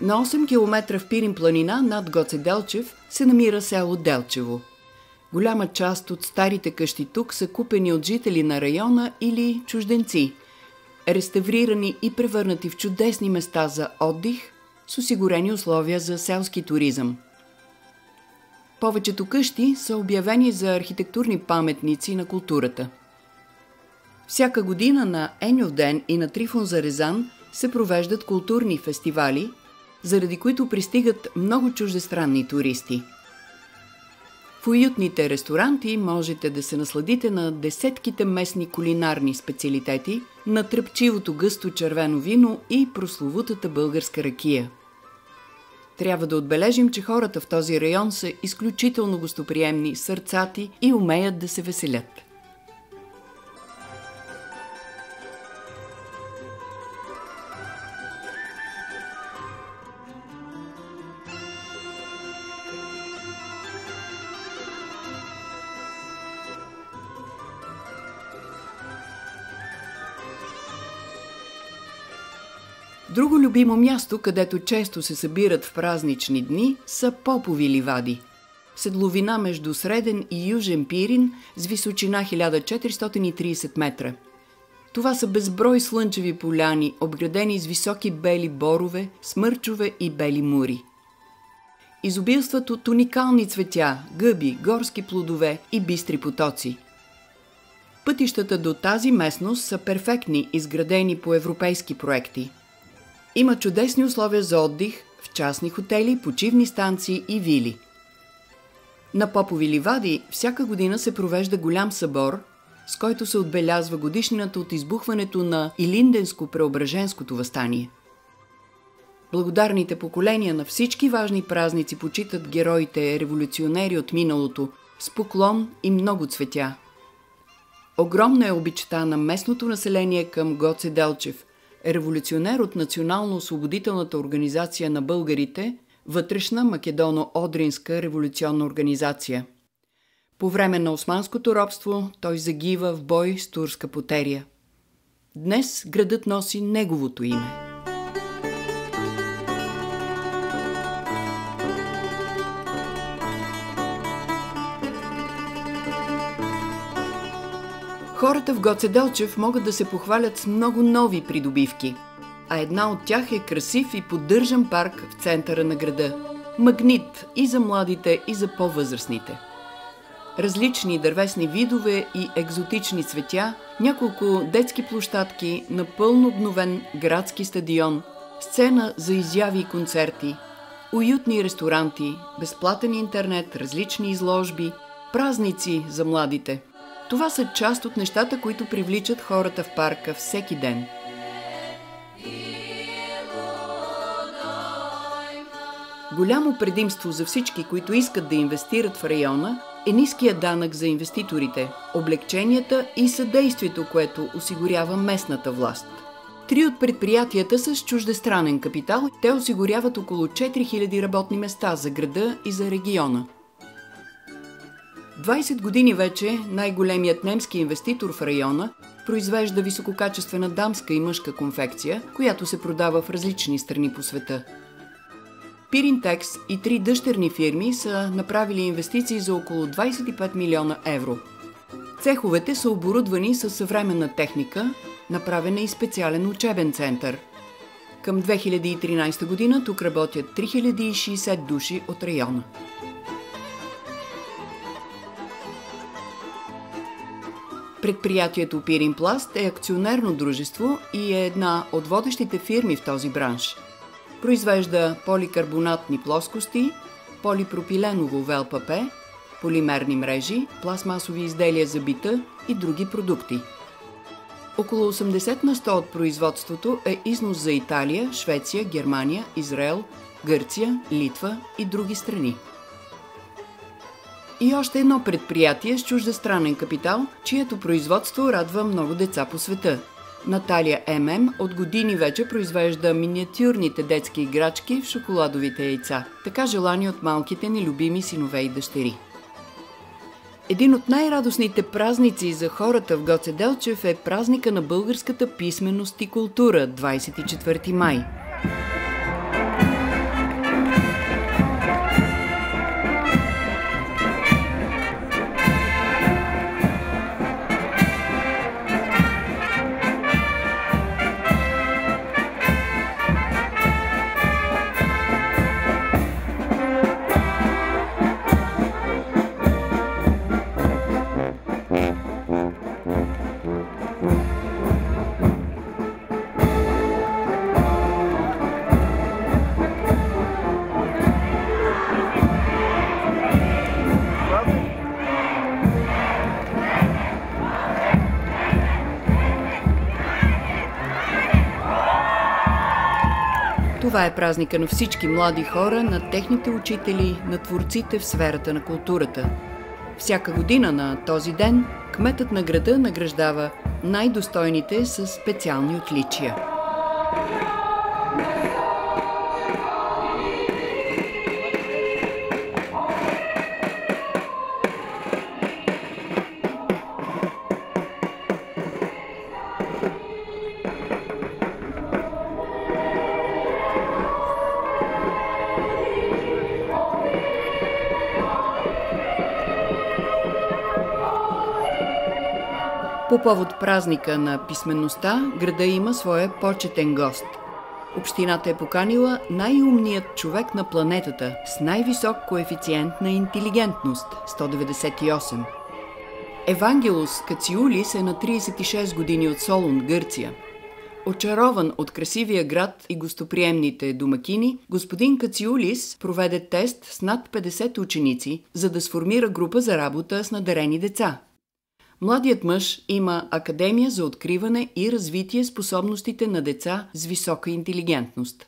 На 8 км в Пирин планина над Гоце Делчев се намира село Делчево. Голяма част от старите къщи тук са купени от жители на района или чужденци, реставрирани и превърнати в чудесни места за отдих с осигурени условия за селски туризъм. Повечето къщи са обявени за архитектурни паметници на културата. Всяка година на Еньовден и на Трифон Зарезан се провеждат културни фестивали, заради които пристигат много чуждестранни туристи. В уютните ресторанти можете да се насладите на десетките местни кулинарни специалитети, на тръпчивото гъсто червено вино и прословутата българска ракия. Трябва да отбележим, че хората в този район са изключително гостоприемни, сърцати и умеят да се веселят. Друго любимо място, където често се събират в празнични дни, са Попови ливади. Седловина между Среден и Южен Пирин с височина 1430 метра. Това са безброй слънчеви поляни, обградени с високи бели борове, смърчове и бели мури. Изобилстват от уникални цветя, гъби, горски плодове и бистри потоци. Пътищата до тази местност са перфектни, изградени по европейски проекти. Има чудесни условия за отдих в частни хотели, почивни станции и вили. На Попови ливади всяка година се провежда голям събор, с който се отбелязва годишнината от избухването на Илинденско-Преображенското въстание. Благодарните поколения на всички важни празници почитат героите революционери от миналото с поклон и много цветя. Огромна е обичта на местното население към Гоце Делчев, революционер от Национално-освободителната организация на българите, вътрешна македоно-одринска революционна организация. По време на османското робство той загива в бой с турска потеря. Днес градът носи неговото име. Хората в Гоце Делчев могат да се похвалят с много нови придобивки, а една от тях е красив и поддържан парк в центъра на града. Магнит и за младите, и за по-възрастните. Различни дървесни видове и екзотични цветя, няколко детски площадки, напълно обновен градски стадион, сцена за изяви и концерти, уютни ресторанти, безплатен интернет, различни изложби, празници за младите. Това са част от нещата, които привличат хората в парка всеки ден. Голямо предимство за всички, които искат да инвестират в района, е ниският данък за инвеститорите, облекченията и съдействието, което осигурява местната власт. 3 от предприятията са с чуждестранен капитал. Те осигуряват около 4000 работни места за града и за региона. 20 години вече най-големият немски инвеститор в района произвежда висококачествена дамска и мъжка конфекция, която се продава в различни страни по света. Пиринтекс и 3 дъщерни фирми са направили инвестиции за около 25 милиона евро. Цеховете са оборудвани със съвременна техника, направен е и специален учебен център. Към 2013 година тук работят 3060 души от района. Предприятието Пиринпласт е акционерно дружество и е една от водещите фирми в този бранш. Произвежда поликарбонатни плоскости, полипропиленово ВЛПП, полимерни мрежи, пластмасови изделия за бита и други продукти. Около 80% от производството е износ за Италия, Швеция, Германия, Израел, Гърция, Литва и други страни. И още едно предприятие с чуждестранен капитал, чието производство радва много деца по света. Наталия ММ от години вече произвежда миниатюрните детски играчки в шоколадовите яйца, така желани от малките ни любими синове и дъщери. Един от най-радостните празници за хората в Гоце Делчев е празника на българската писменост и култура – 24 май. Това е празника на всички млади хора, на техните учители, на творците в сферата на културата. Всяка година на този ден кметът на града награждава най-достойните със специални отличия. По повод празника на писмеността, града има своя почетен гост. Общината е поканила най-умният човек на планетата с най-висок коефициент на интелигентност – 198. Евангелос Кациулис е на 36 години от Солун, Гърция. Очарован от красивия град и гостоприемните домакини, господин Кациулис проведе тест с над 50 ученици, за да сформира група за работа с надарени деца. Младият мъж има академия за откриване и развитие способностите на деца с висока интелигентност.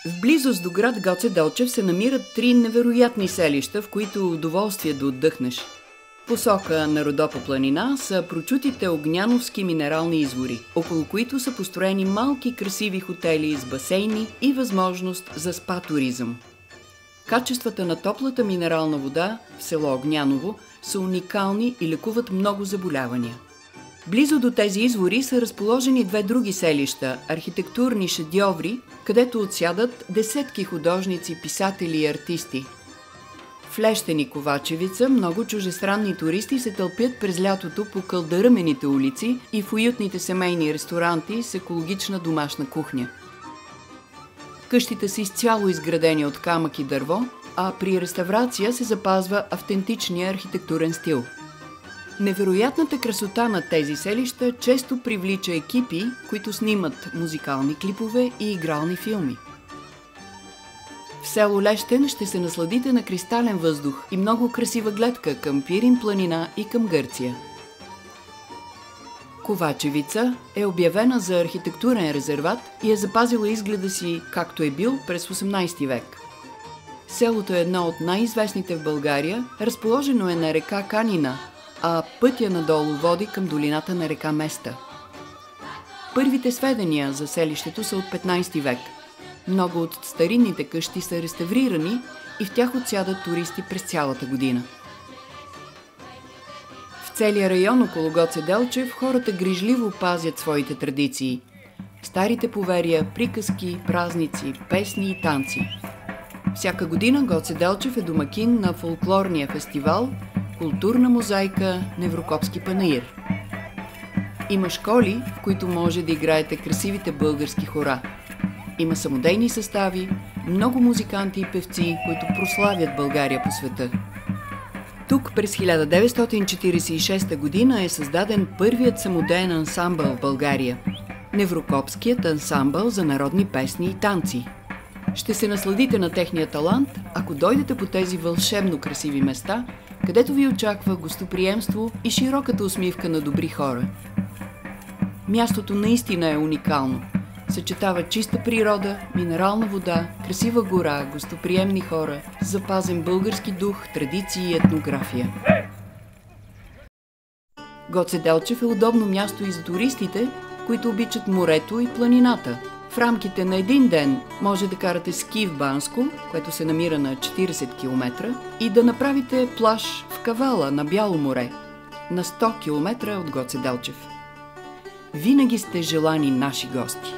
В близост до град Гоце Делчев се намират 3 невероятни селища, в които удоволствие да отдъхнеш. Посока на Родопа планина са прочутите огняновски минерални извори, около които са построени малки красиви хотели с басейни и възможност за спа туризъм. Качествата на топлата минерална вода в село Огняново са уникални и лекуват много заболявания. Близо до тези извори са разположени 2 други селища – архитектурни шедьоври, където отсядат десетки художници, писатели и артисти. В Лещен и Ковачевица много чужестранни туристи се тълпят през лятото по кълдърмените улици и в уютните семейни ресторанти с екологична домашна кухня. Къщите са изцяло изградени от камък и дърво, а при реставрация се запазва автентичния архитектурен стил. Невероятната красота на тези селища често привлича екипи, които снимат музикални клипове и игрални филми. В село Лещен ще се насладите на кристален въздух и много красива гледка към Пирин планина и към Гърция. Ковачевица е обявена за архитектурен резерват и е запазила изгледа си както е бил през 18 век. Селото е едно от най-известните в България, разположено е на река Канина, а пътя надолу води към долината на река Места. Първите сведения за селището са от 15 век. Много от старинните къщи са реставрирани и в тях отсядат туристи през цялата година. В целия район около Гоце Делчев хората грижливо пазят своите традиции. Старите поверия, приказки, празници, песни и танци. Всяка година Гоце Делчев е домакин на фолклорния фестивал «Културна мозайка Неврокопски панаир». Има школи, в които може да играете красивите български хора. Има самодейни състави, много музиканти и певци, които прославят България по света. Тук през 1946 година е създаден първият самодеен ансамбъл в България – Неврокопският ансамбъл за народни песни и танци. Ще се насладите на техния талант, ако дойдете по тези вълшебно красиви места, където ви очаква гостоприемство и широката усмивка на добри хора. Мястото наистина е уникално. Съчетава чиста природа, минерална вода, красива гора, гостоприемни хора, запазен български дух, традиции и етнография. Гоце Делчев е удобно място и за туристите, които обичат морето и планината. В рамките на един ден може да карате ски в Банско, което се намира на 40 км, и да направите плаж в Кавала на Бяло море, на 100 км от Гоце Делчев. Винаги сте желани наши гости.